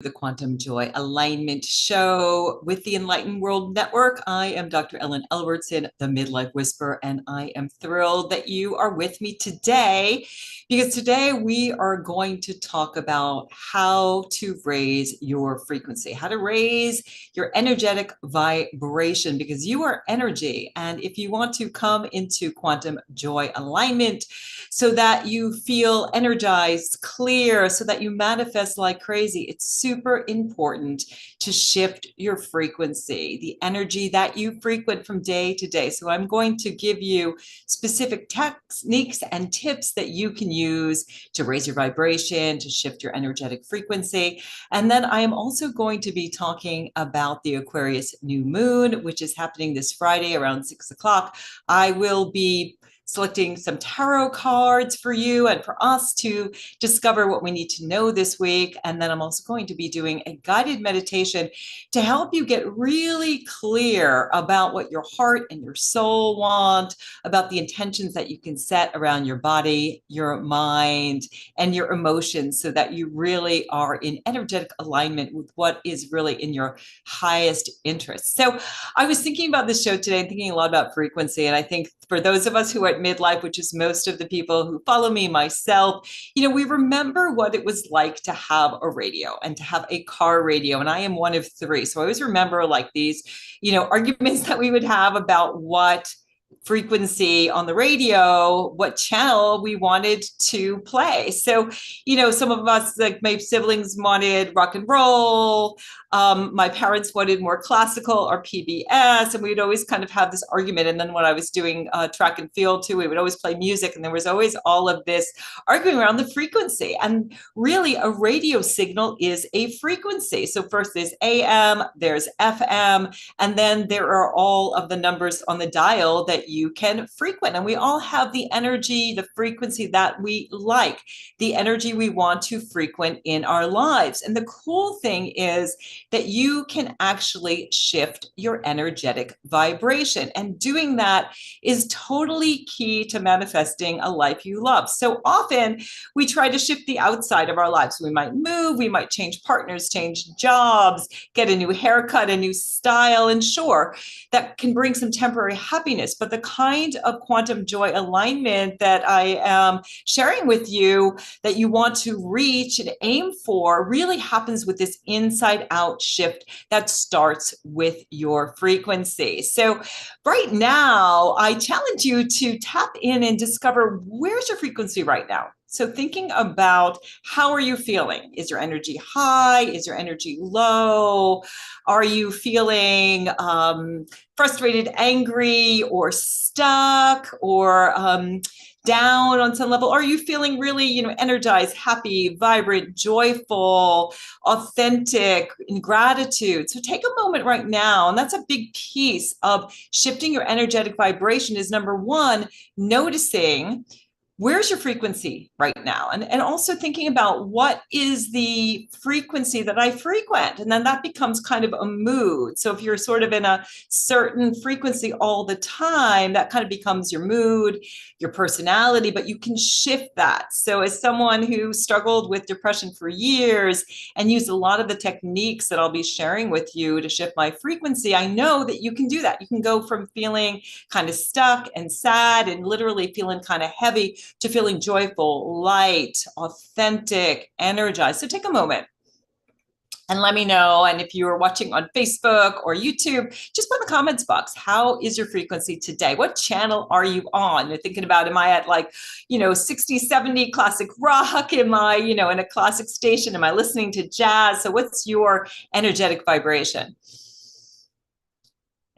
The Quantum Joy Alignment Show with the Enlightened World Network. I am Dr. Ellen Elbertson, the Midlife Whisperer, and I am thrilled that you are with me today because today we are going to talk about how to raise your frequency, how to raise your energetic vibration, because you are energy. And if you want to come into quantum joy alignment so that you feel energized, clear, so that you manifest like crazy, it's super important to shift your frequency, the energy that you frequent from day to day. So I'm going to give you specific techniques and tips that you can use to raise your vibration, to shift your energetic frequency. And then I am also going to be talking about the Aquarius new moon, which is happening this Friday around 6 o'clock. I will be selecting some tarot cards for you and for us to discover what we need to know this week. And then I'm also going to be doing a guided meditation to help you get really clear about what your heart and your soul want, about the intentions that you can set around your body, your mind, and your emotions, so that you really are in energetic alignment with what is really in your highest interest. So I was thinking about this show today and thinking a lot about frequency. And I think for those of us who are at midlife, which is most of the people who follow me, myself, we remember what it was like to have a radio and to have a car radio. And I am one of three. So I always remember like these, arguments that we would have about what frequency on the radio, what channel we wanted to play. So, some of us, like my siblings, wanted rock and roll. My parents wanted more classical or PBS, and we'd always kind of have this argument. And then when I was doing track and field too, we would always play music, and there was always all of this arguing around the frequency. And really, a radio signal is a frequency. So first there's AM, there's FM, and then there are all of the numbers on the dial that you can frequent. And we all have the energy, the frequency that we like, the energy we want to frequent in our lives. And the cool thing is that you can actually shift your energetic vibration. And doing that is totally key to manifesting a life you love. So often we try to shift the outside of our lives. We might move, we might change partners, change jobs, get a new haircut, a new style, and sure, that can bring some temporary happiness. But the kind of quantum joy alignment that I am sharing with you that you want to reach and aim for really happens with this inside out shift that starts with your frequency. So right now, I challenge you to tap in and discover, where's your frequency right now? So thinking about, how are you feeling? Is your energy high? Is your energy low? Are you feeling frustrated, angry, or stuck, or down on some level? Are you feeling really, energized, happy, vibrant, joyful, authentic, in gratitude? So take a moment right now. And that's a big piece of shifting your energetic vibration, is number one, noticing where's your frequency right now? And also thinking about, what is the frequency that I frequent? And then that becomes kind of a mood. So if you're sort of in a certain frequency all the time, that kind of becomes your mood, your personality, but you can shift that. So as someone who struggled with depression for years and used a lot of the techniques that I'll be sharing with you to shift my frequency, I know that you can do that. You can go from feeling kind of stuck and sad and literally feeling kind of heavy to feeling joyful, light, authentic, energized. So take a moment and let me know. And if you're watching on Facebook or YouTube, just put in the comments box, how is your frequency today? What channel are you on? You're thinking about, am I at 60, 70 classic rock? Am I, in a classic station? Am I listening to jazz? So what's your energetic vibration?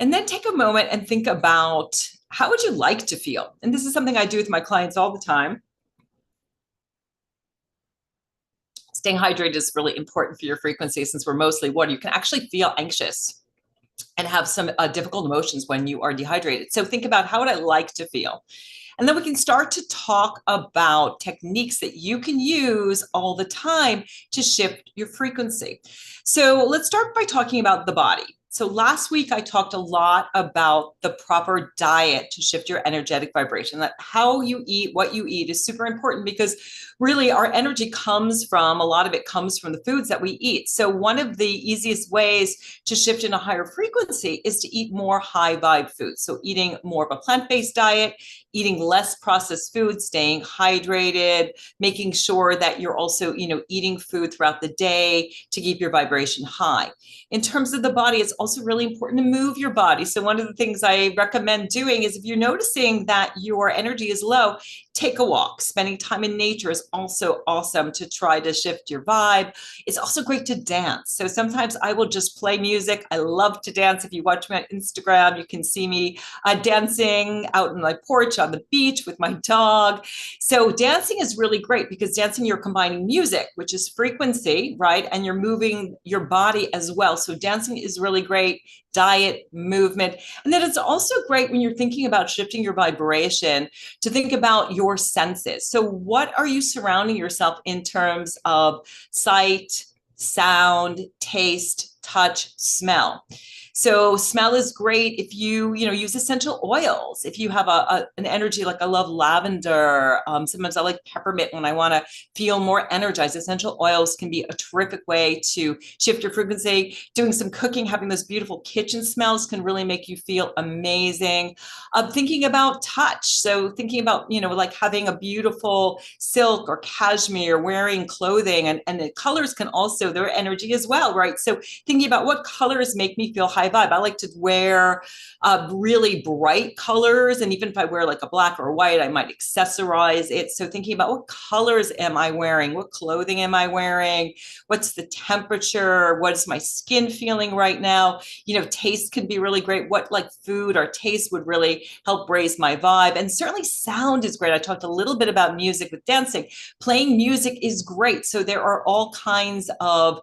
And then take a moment and think about, how would you like to feel? And this is something I do with my clients all the time. Staying hydrated is really important for your frequency, since we're mostly water. You can actually feel anxious and have some difficult emotions when you are dehydrated. So think about, how would I like to feel? And then we can start to talk about techniques that you can use all the time to shift your frequency. So let's start by talking about the body. So last week I talked a lot about the proper diet to shift your energetic vibration. That how you eat, what you eat is super important because really our energy comes from, a lot of it comes from the foods that we eat. So one of the easiest ways to shift in a higher frequency is to eat more high vibe foods. So eating more of a plant-based diet, eating less processed food, staying hydrated, making sure that you're also, eating food throughout the day to keep your vibration high. In terms of the body, it's also really important to move your body. So one of the things I recommend doing is if you're noticing that your energy is low, take a walk. Spending time in nature is also awesome to try to shift your vibe. It's also great to dance. So sometimes I will just play music. I love to dance. If you watch me on Instagram, you can see me dancing out on my porch on the beach with my dog. So dancing is really great because dancing, you're combining music, which is frequency, right? And you're moving your body as well. So dancing is really great. Diet, movement. And then it's also great when you're thinking about shifting your vibration to think about your senses. So what are you surrounding yourself in terms of sight, sound, taste, touch, smell? So smell is great if you, use essential oils. If you have an energy, like I love lavender. Sometimes I like peppermint when I want to feel more energized. Essential oils can be a terrific way to shift your frequency. Doing some cooking, having those beautiful kitchen smells can really make you feel amazing. Thinking about touch. So thinking about, like having a beautiful silk or cashmere, wearing clothing, and the colors can also, their energy as well, right? So thinking about what colors make me feel high vibe. I like to wear really bright colors. And even if I wear like a black or a white, I might accessorize it. So thinking about what colors am I wearing? What clothing am I wearing? What's the temperature? What is my skin feeling right now? Taste can be really great. What like food or taste would really help raise my vibe. And certainly sound is great. I talked a little bit about music with dancing. Playing music is great. So there are all kinds of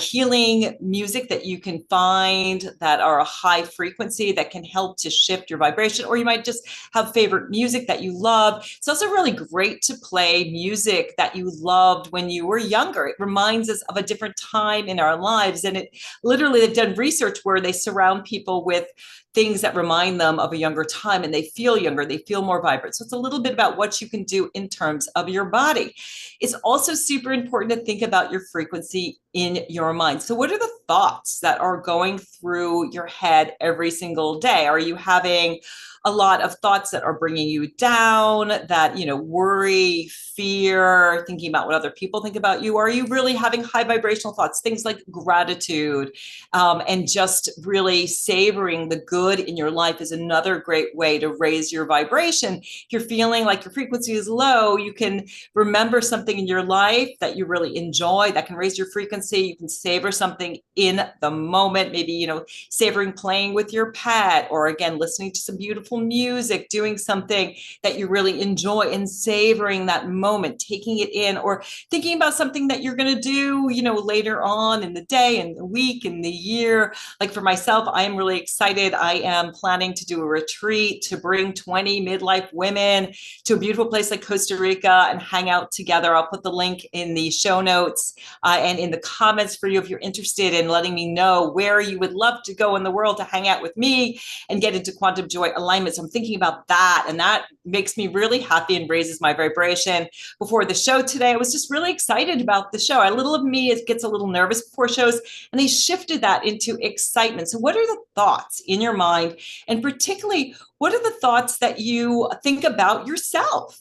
healing music that you can find that are a high frequency that can help to shift your vibration, or you might just have favorite music that you love. It's also really great to play music that you loved when you were younger. It reminds us of a different time in our lives. And it literally, they've done research where they surround people with things that remind them of a younger time and they feel younger, they feel more vibrant. So it's a little bit about what you can do in terms of your body. It's also super important to think about your frequency in your mind. So what are the thoughts that are going through your head every single day? Are you having a lot of thoughts that are bringing you down, that, worry, fear, thinking about what other people think about you? Are you really having high vibrational thoughts, things like gratitude, and just really savoring the good in your life is another great way to raise your vibration. If you're feeling like your frequency is low, you can remember something in your life that you really enjoy that can raise your frequency. You can savor something in the moment, maybe, savoring playing with your pet, or again, listening to some beautiful music, doing something that you really enjoy and savoring that moment, taking it in, or thinking about something that you're going to do, later on in the day and the week and the year. Like for myself, I am really excited. I am planning to do a retreat to bring 20 midlife women to a beautiful place like Costa Rica and hang out together. I'll put the link in the show notes and in the comments for you if you're interested in letting me know where you would love to go in the world to hang out with me and get into quantum joy alignment. So I'm thinking about that, and that makes me really happy and raises my vibration. Before the show today, I was just really excited about the show. A little of me gets a little nervous before shows, and they shifted that into excitement. So what are the thoughts in your mind? And particularly, what are the thoughts that you think about yourself?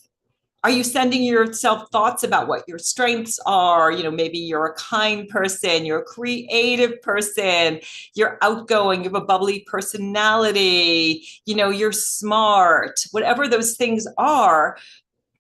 Are you sending yourself thoughts about what your strengths are? Maybe you're a kind person, you're a creative person, you're outgoing, you have a bubbly personality, you're smart, whatever those things are.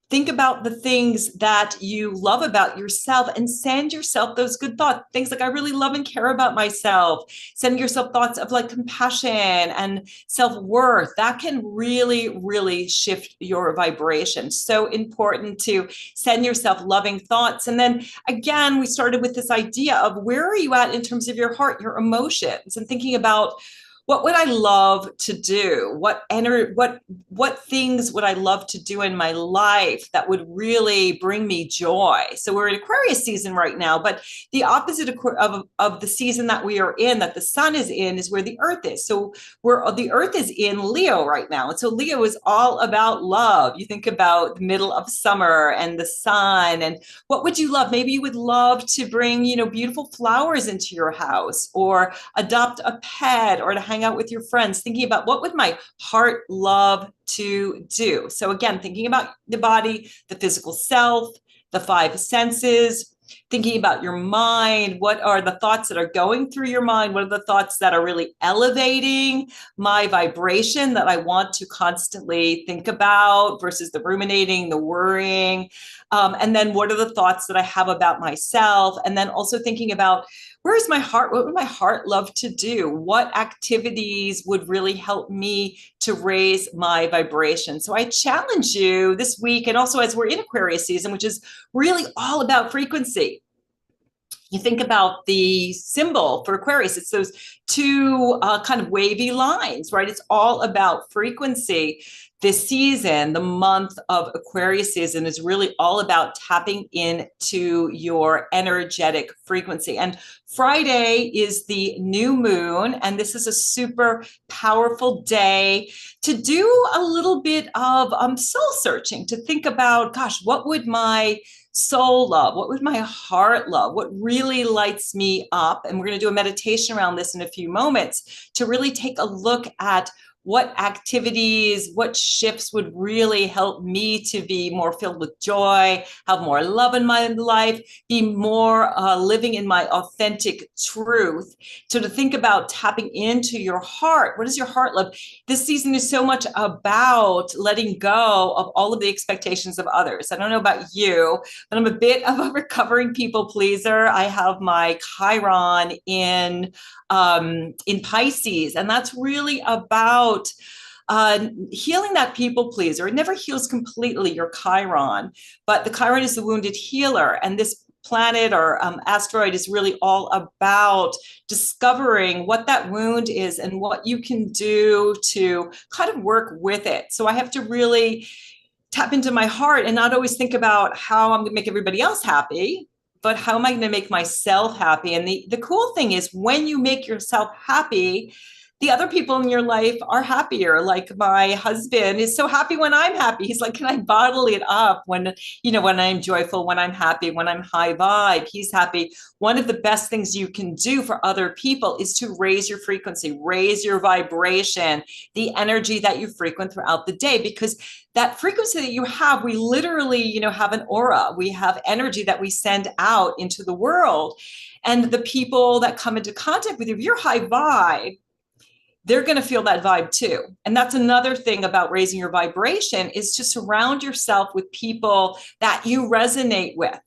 Think about the things that you love about yourself and send yourself those good thoughts. Things like, I really love and care about myself. Send yourself thoughts of like compassion and self-worth. That can really, really shift your vibration. So important to send yourself loving thoughts. And then again, we started with this idea of where are you at in terms of your heart, your emotions, and thinking about what would I love to do? What things would I love to do in my life that would really bring me joy? So we're in Aquarius season right now, but the opposite of the season that we are in, that the sun is in, is where the earth is. So the earth is in Leo right now. And so Leo is all about love. You think about the middle of summer and the sun, and what would you love? Maybe you would love to bring, beautiful flowers into your house, or adopt a pet, or to hang out with your friends, thinking about what would my heart love to do. So again, thinking about the body, the physical self, the five senses, thinking about your mind. What are the thoughts that are going through your mind? What are the thoughts that are really elevating my vibration that I want to constantly think about versus the ruminating, the worrying? And then what are the thoughts that I have about myself? And then also thinking about, where's my heart? What would my heart love to do? What activities would really help me to raise my vibration? So I challenge you this week, and also as we're in Aquarius season, which is really all about frequency. You think about the symbol for Aquarius, it's those two kind of wavy lines, right? It's all about frequency. This season, the month of Aquarius season, is really all about tapping into your energetic frequency. And Friday is the new moon, and this is a super powerful day to do a little bit of soul searching, to think about, gosh, what would my soul love? What would my heart love? What really lights me up? And we're going to do a meditation around this in a few moments to really take a look at what activities, what shifts would really help me to be more filled with joy, have more love in my life, be more living in my authentic truth. So to think about tapping into your heart, what does your heart love? This season is so much about letting go of all of the expectations of others. I don't know about you, but I'm a bit of a recovering people pleaser. I have my Chiron in Pisces, and that's really about healing that people pleaser. It never heals completely, your Chiron, but the Chiron is the wounded healer, and this planet or asteroid is really all about discovering what that wound is and what you can do to kind of work with it. So I have to really tap into my heart and not always think about how I'm going to make everybody else happy, but how am I going to make myself happy? And the cool thing is, when you make yourself happy, the other people in your life are happier. Like my husband is so happy when I'm happy. He's like, can I bottle it up when I'm joyful, when I'm happy, when I'm high vibe, he's happy. One of the best things you can do for other people is to raise your frequency, raise your vibration, the energy that you frequent throughout the day, because that frequency that you have, we literally, have an aura. We have energy that we send out into the world. And the people that come into contact with you, if you're high vibe, they're going to feel that vibe too. And that's another thing about raising your vibration, is to surround yourself with people that you resonate with,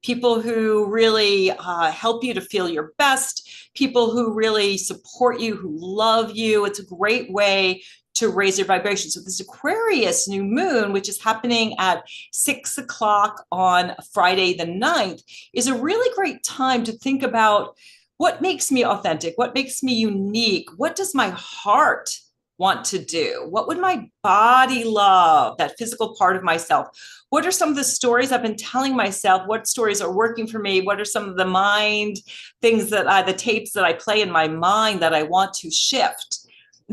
people who really help you to feel your best, people who really support you, who love you. It's a great way to raise your vibration. So this Aquarius new moon, which is happening at 6 o'clock on Friday the 9th, is a really great time to think about, what makes me authentic? What makes me unique? What does my heart want to do? What would my body love, that physical part of myself? What are some of the stories I've been telling myself? What stories are working for me? What are some of the mind things the tapes that I play in my mind that I want to shift?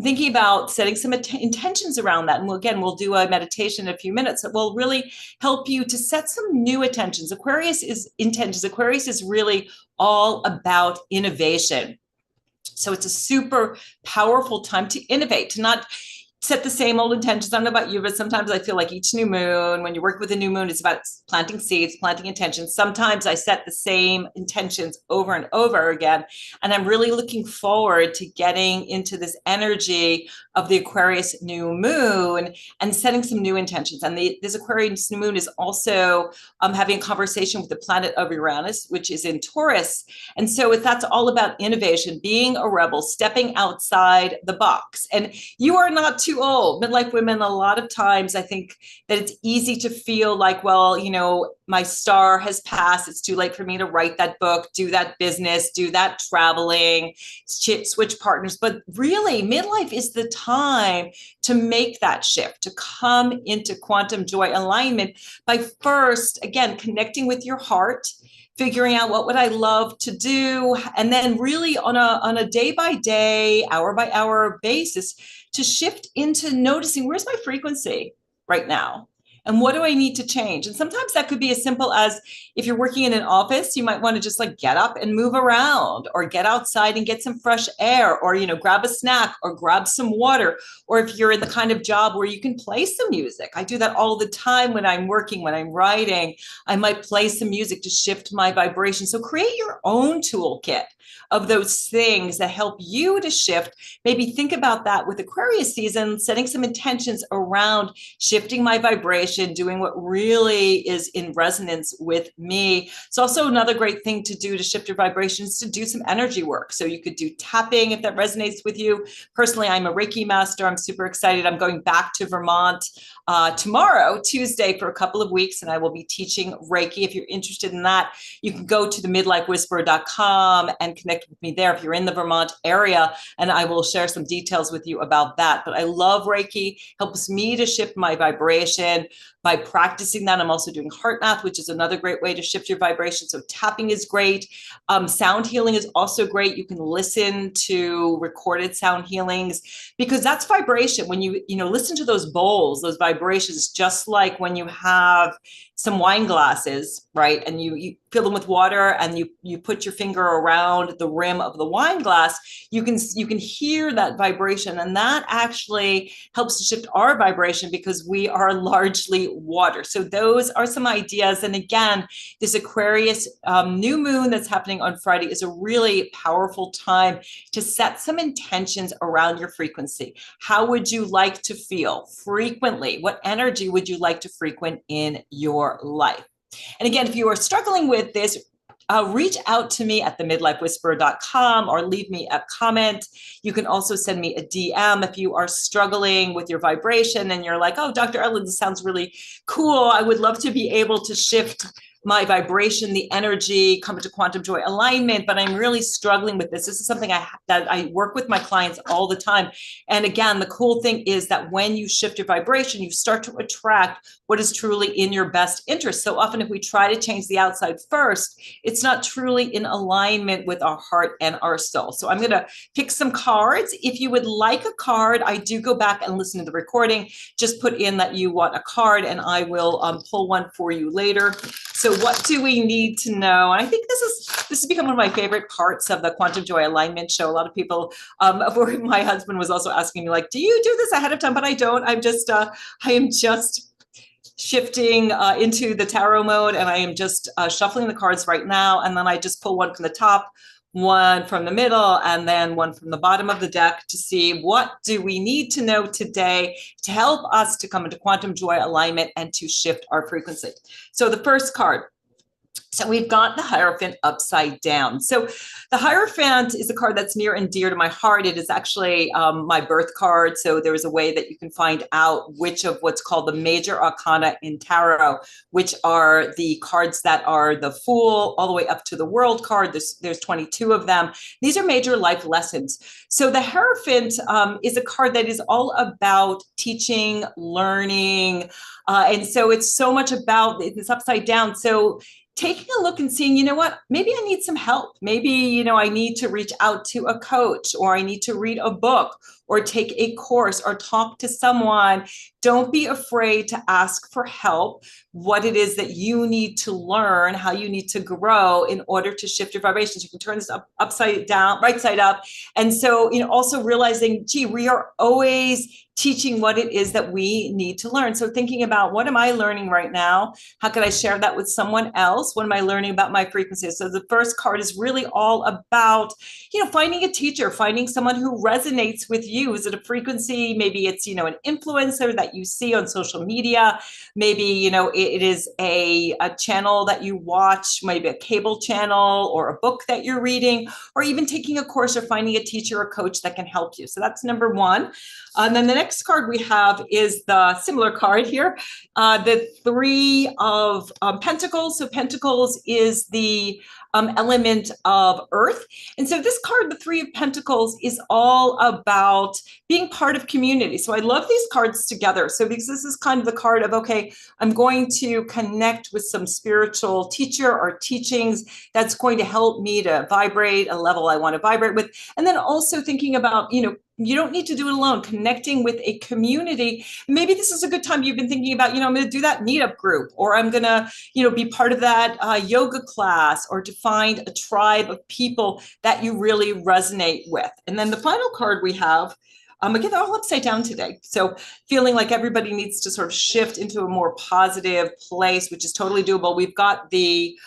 Thinking about setting some intentions around that. And we'll do a meditation in a few minutes that will really help you to set some new intentions. Aquarius is really all about innovation. So it's a super powerful time to innovate, to not set the same old intentions. I don't know about you, but sometimes I feel like each new moon, when you work with a new moon, it's about planting seeds, planting intentions. Sometimes I set the same intentions over and over again. And I'm really looking forward to getting into this energy of the Aquarius new moon and setting some new intentions. And this Aquarius new moon is also having a conversation with the planet of Uranus, which is in Taurus. And so that's all about innovation, being a rebel, stepping outside the box. And you are not too too old. Midlife women, a lot of times, I think that it's easy to feel like, well, my star has passed. It's too late for me to write that book, do that business, do that traveling, switch partners. But really, midlife is the time to make that shift, to come into quantum joy alignment by first, again, connecting with your heart, figuring out what would I love to do, and then really on a day by day, hour by hour basis to shift into noticing, where's my frequency right now? And what do I need to change? And sometimes that could be as simple as, if you're working in an office, you might want to just like get up and move around, or get outside and get some fresh air, or, grab a snack or grab some water. Or if you're in the kind of job where you can play some music, I do that all the time when I'm working, when I'm writing, I might play some music to shift my vibration. So create your own toolkit of those things that help you to shift. Maybe think about that with Aquarius season, setting some intentions around shifting my vibration, doing what really is in resonance with me. It's also another great thing to do to shift your vibration is to do some energy work. So you could do tapping if that resonates with you. Personally, I'm a Reiki master. I'm super excited. I'm going back to Vermont tomorrow, Tuesday, for a couple of weeks, and I will be teaching Reiki. If you're interested in that, you can go to the midlifewhisperer.com and connect with me there if you're in the Vermont area, and I will share some details with you about that. But I love Reiki, helps me to shift my vibration. By practicing that, I'm also doing heart math, which is another great way to shift your vibration. So tapping is great. Sound healing is also great. You can listen to recorded sound healings because that's vibration. When you listen to those bowls, those vibrations, just like when you have some wine glasses, right? And you fill them with water and you put your finger around the rim of the wine glass, you can hear that vibration. And that actually helps to shift our vibration because we are largely water. So those are some ideas. And again, this Aquarius new moon that's happening on Friday is a really powerful time to set some intentions around your frequency. How would you like to feel frequently? What energy would you like to frequent in your life? And again, if you are struggling with this, reach out to me at themidlifewhisperer.com or leave me a comment. You can also send me a DM if you are struggling with your vibration and you're like, oh, Dr. Ellen, this sounds really cool. I would love to be able to shift my vibration, the energy, come into quantum joy alignment, but I'm really struggling with this. This is something that I work with my clients all the time. And again, the cool thing is that when you shift your vibration, you start to attract what is truly in your best interest. So often if we try to change the outside first, it's not truly in alignment with our heart and our soul. So I'm going to pick some cards. If you would like a card, I do go back and listen to the recording. Just put in that you want a card and I will pull one for you later. So what do we need to know? And I think this has become one of my favorite parts of the Quantum Joy Alignment show. A lot of people, my husband was also asking me, like, do you do this ahead of time? But I don't. I am just shifting into the tarot mode, and I am just shuffling the cards right now. And then I just pull one from the top, one from the middle, and then one from the bottom of the deck to see what do we need to know today to help us to come into quantum joy alignment and to shift our frequency. So the first card. So we've got the Hierophant upside down. So the Hierophant is a card that's near and dear to my heart. It is actually my birth card. So there is a way that you can find out which of what's called the major arcana in tarot, which are the cards that are the Fool all the way up to the World card. There's 22 of them. These are major life lessons. So the Hierophant is a card that is all about teaching, learning. And so it's so much about this upside down. So taking a look and seeing, you know what, maybe I need some help. Maybe, I need to reach out to a coach, or I need to read a book or take a course or talk to someone. Don't be afraid to ask for help, what it is that you need to learn, how you need to grow in order to shift your vibrations. You can turn this upside down, right side up. And so, also realizing, gee, we are always teaching what it is that we need to learn. So thinking about, what am I learning right now? How can I share that with someone else? What am I learning about my frequencies? So the first card is really all about, finding a teacher, finding someone who resonates with you. you? Is it a frequency? Maybe it's, an influencer that you see on social media. Maybe, it is a channel that you watch, maybe a cable channel or a book that you're reading, or even taking a course or finding a teacher or coach that can help you. So that's number one. And then the next card we have is the similar card here, the Three of Pentacles. So Pentacles is the element of earth. And so this card, the Three of Pentacles, is all about being part of community. So I love these cards together. So because this is kind of the card of, okay, I'm going to connect with some spiritual teacher or teachings that's going to help me to vibrate a level I want to vibrate with. And then also thinking about, you don't need to do it alone, connecting with a community. Maybe this is a good time you've been thinking about, I'm going to do that meetup group, or I'm going to, be part of that yoga class, or to find a tribe of people that you really resonate with. And then the final card we have, again, they're all upside down today. So feeling like everybody needs to sort of shift into a more positive place, which is totally doable. We've got the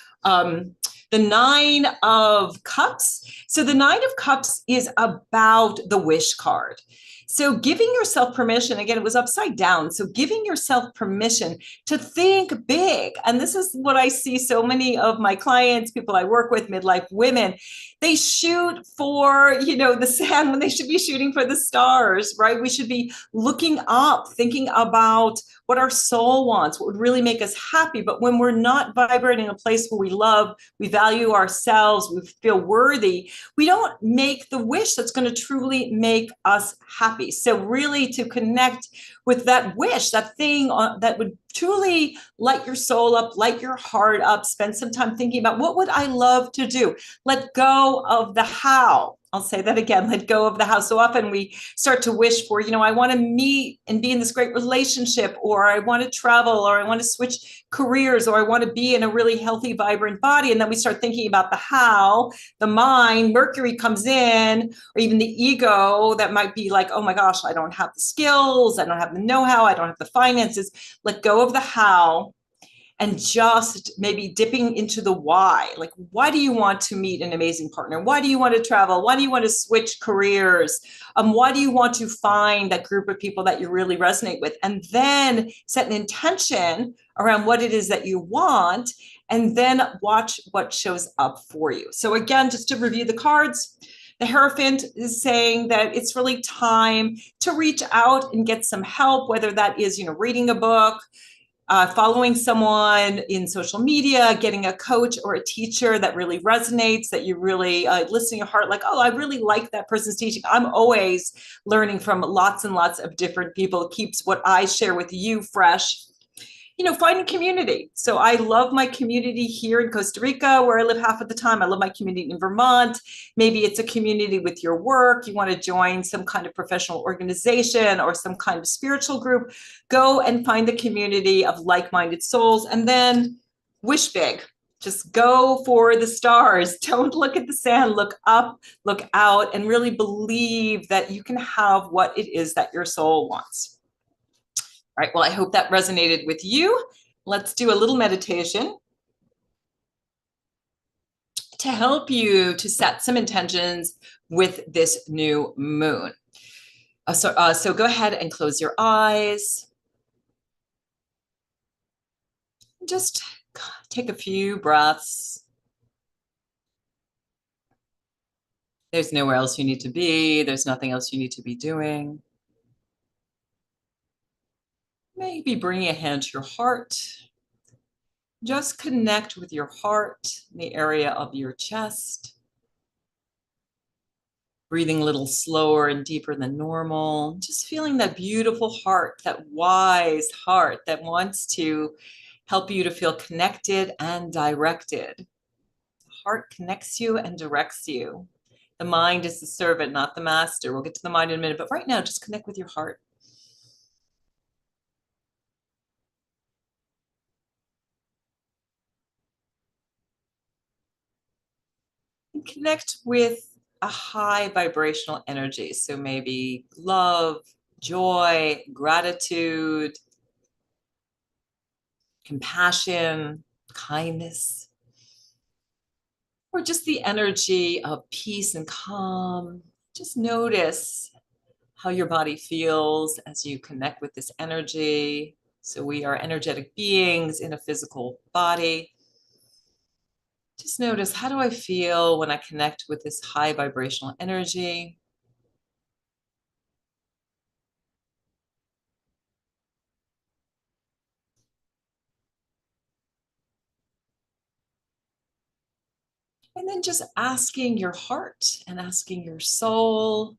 Nine of Cups. So the Nine of Cups is about the wish card. So giving yourself permission, again, it was upside down. So giving yourself permission to think big. And this is what I see so many of my clients, people I work with, midlife women, they shoot for, the sand when they should be shooting for the stars, right? We should be looking up, thinking about what our soul wants, what would really make us happy. But when we're not vibrating a place where we love, we value ourselves, we feel worthy, we don't make the wish that's going to truly make us happy. So really to connect with that wish, that thing that would truly light your soul up, light your heart up, spend some time thinking about what would I love to do? Let go of the how. I'll say that again, let go of the how. So often we start to wish for, I want to meet and be in this great relationship, or I want to travel, or I want to switch careers, or I want to be in a really healthy, vibrant body. And then we start thinking about the how, the mind, Mercury comes in, or even the ego that might be like, oh my gosh, I don't have the skills, I don't have the know-how, I don't have the finances. Let go of the how, and just maybe dipping into the why. Like, why do you want to meet an amazing partner? Why do you want to travel? Why do you want to switch careers? Why do you want to find that group of people that you really resonate with? And then set an intention around what it is that you want, and then watch what shows up for you. So again, just to review the cards, the Hierophant is saying that it's really time to reach out and get some help, whether that is, reading a book, following someone in social media, getting a coach or a teacher that really resonates, that you really listen to your heart, like, oh, I really like that person's teaching. I'm always learning from lots and lots of different people. It keeps what I share with you fresh. Finding community. So I love my community here in Costa Rica, where I live half of the time. I love my community in Vermont. Maybe it's a community with your work. You want to join some kind of professional organization or some kind of spiritual group. Go and find the community of like-minded souls, and then wish big. Just go for the stars. Don't look at the sand. Look up, look out, and really believe that you can have what it is that your soul wants. All right, well, I hope that resonated with you. Let's do a little meditation to help you to set some intentions with this new moon. So go ahead and close your eyes. Just take a few breaths. There's nowhere else you need to be. There's nothing else you need to be doing. Maybe bring a hand to your heart. Just connect with your heart in the area of your chest. Breathing a little slower and deeper than normal. Just feeling that beautiful heart, that wise heart that wants to help you to feel connected and directed. The heart connects you and directs you. The mind is the servant, not the master. We'll get to the mind in a minute, but right now, just connect with your heart. And connect with a high vibrational energy. So maybe love, joy, gratitude, compassion, kindness, or just the energy of peace and calm. Just notice how your body feels as you connect with this energy. So we are energetic beings in a physical body. Just notice, how do I feel when I connect with this high vibrational energy? And then just asking your heart and asking your soul,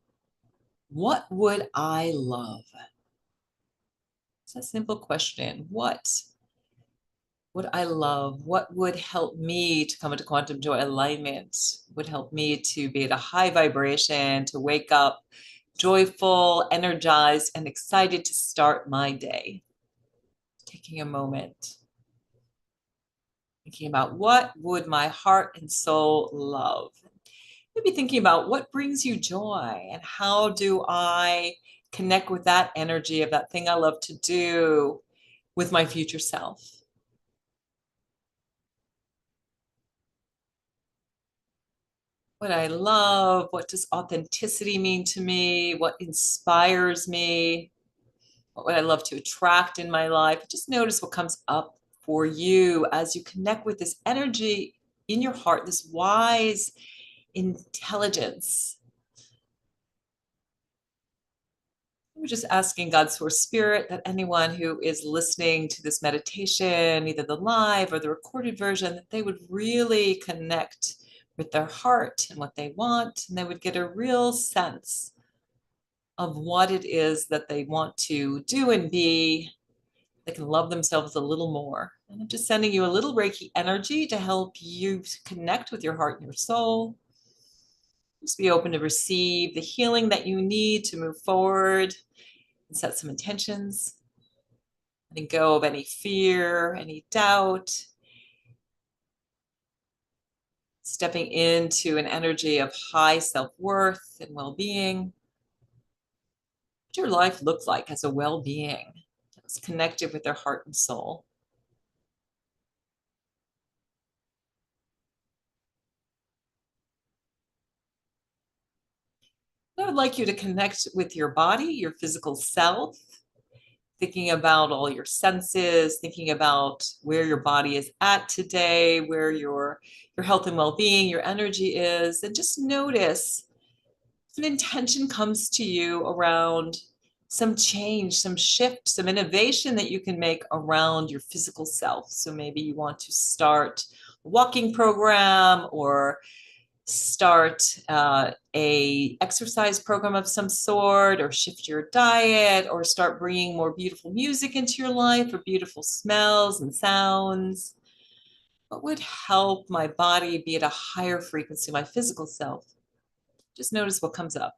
what would I love? It's a simple question. What would I love? What would help me to come into quantum joy alignment? Would help me to be at a high vibration, to wake up joyful, energized, and excited to start my day. Taking a moment, thinking about what would my heart and soul love? Maybe thinking about what brings you joy and how do I connect with that energy of that thing I love to do with my future self. What I love, what does authenticity mean to me, what inspires me, what would I love to attract in my life. Just notice what comes up for you as you connect with this energy in your heart, this wise intelligence. We're just asking God's source spirit that anyone who is listening to this meditation, either the live or the recorded version, that they would really connect with their heart and what they want, and they would get a real sense of what it is that they want to do and be. They can love themselves a little more. And I'm just sending you a little Reiki energy to help you connect with your heart and your soul. Just be open to receive the healing that you need to move forward and set some intentions. Letting go of any fear, any doubt. Stepping into an energy of high self-worth and well-being. What your life looks like as a well-being that's connected with their heart and soul. I would like you to connect with your body, your physical self, thinking about all your senses, thinking about where your body is at today, where your health and well-being, your energy is, and just notice if an intention comes to you around some change, some shift, some innovation that you can make around your physical self. So maybe you want to start a walking program or start a exercise program of some sort, or shift your diet, or start bringing more beautiful music into your life, or beautiful smells and sounds. What would help my body be at a higher frequency, my physical self? Just notice what comes up.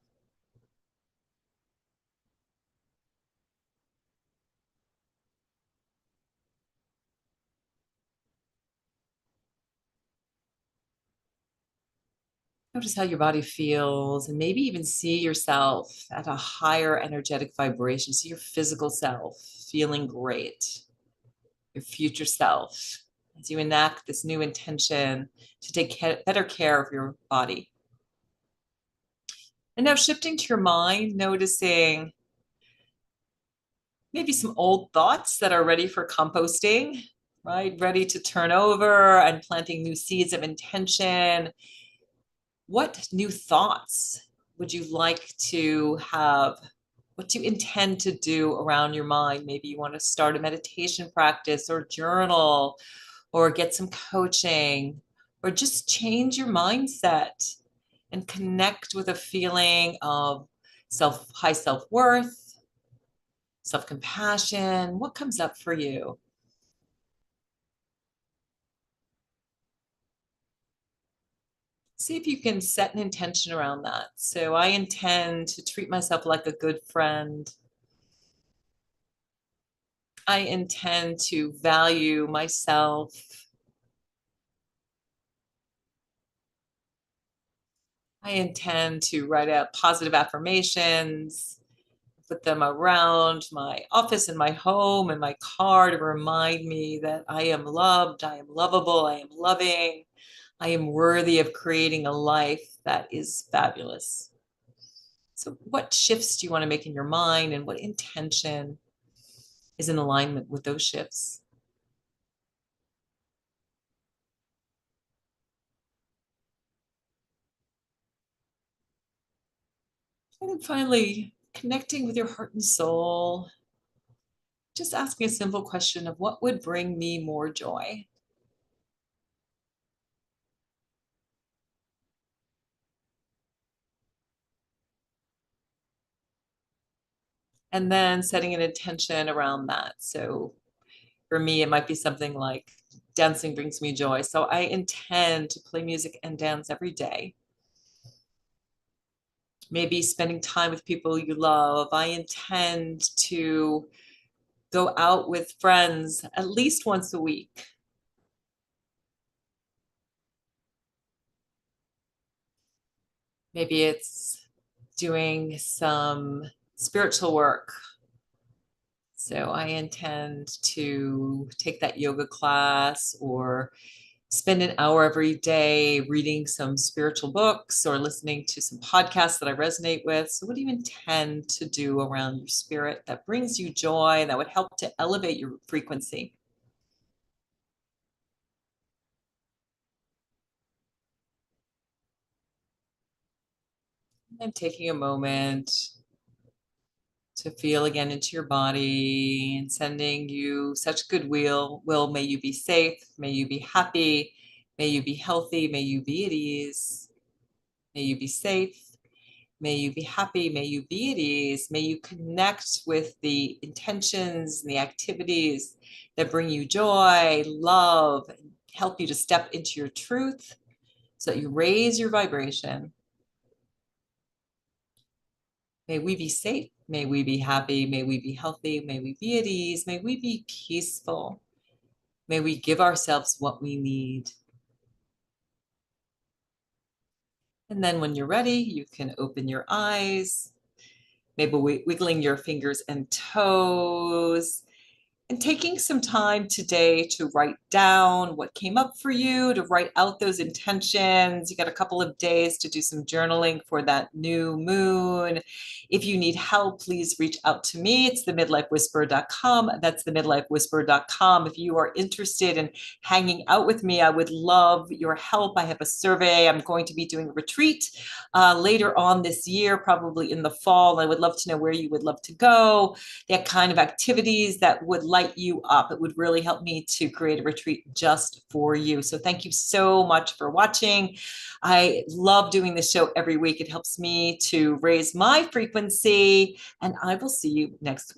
Notice how your body feels, and maybe even see yourself at a higher energetic vibration. See your physical self feeling great, your future self, as you enact this new intention to take better care of your body. And now shifting to your mind, noticing maybe some old thoughts that are ready for composting, right? Ready to turn over and planting new seeds of intention. What new thoughts would you like to have? What do you intend to do around your mind? Maybe you want to start a meditation practice or journal or get some coaching or just change your mindset and connect with a feeling of high self-worth, self-compassion. What comes up for you? See if you can set an intention around that. So I intend to treat myself like a good friend. I intend to value myself. I intend to write out positive affirmations, put them around my office and my home and my car to remind me that I am loved, I am lovable, I am loving, I am worthy of creating a life that is fabulous. So, what shifts do you want to make in your mind, and what intention is in alignment with those shifts? And then finally, connecting with your heart and soul, just asking a simple question of what would bring me more joy? And then setting an intention around that. So for me, it might be something like dancing brings me joy. So I intend to play music and dance every day. Maybe spending time with people you love. I intend to go out with friends at least once a week. Maybe it's doing some spiritual work. So I intend to take that yoga class or spend an hour every day reading some spiritual books or listening to some podcasts that I resonate with. So, what do you intend to do around your spirit that brings you joy, that would help to elevate your frequency? And taking a moment to feel again into your body and sending you such goodwill. May you be safe, may you be happy, may you be healthy, may you be at ease, may you be safe. May you be happy. May you be at ease. May you connect with the intentions and the activities that bring you joy, love, and help you to step into your truth so that you raise your vibration. May we be safe. May we be happy. May we be healthy. May we be at ease. May we be peaceful. May we give ourselves what we need. And then when you're ready, you can open your eyes, maybe wiggling your fingers and toes, and taking some time today to write down what came up for you, to write out those intentions. You got a couple of days to do some journaling for that new moon. If you need help, please reach out to me. It's themidlifewhisperer.com. That's themidlifewhisperer.com. If you are interested in hanging out with me, I would love your help. I have a survey. I'm going to be doing a retreat later on this year, probably in the fall. I would love to know where you would love to go, that kind of activities that would light you up. It would really help me to create a retreat just for you. So thank you so much for watching. I love doing this show every week. It helps me to raise my frequency, and I will see you next week.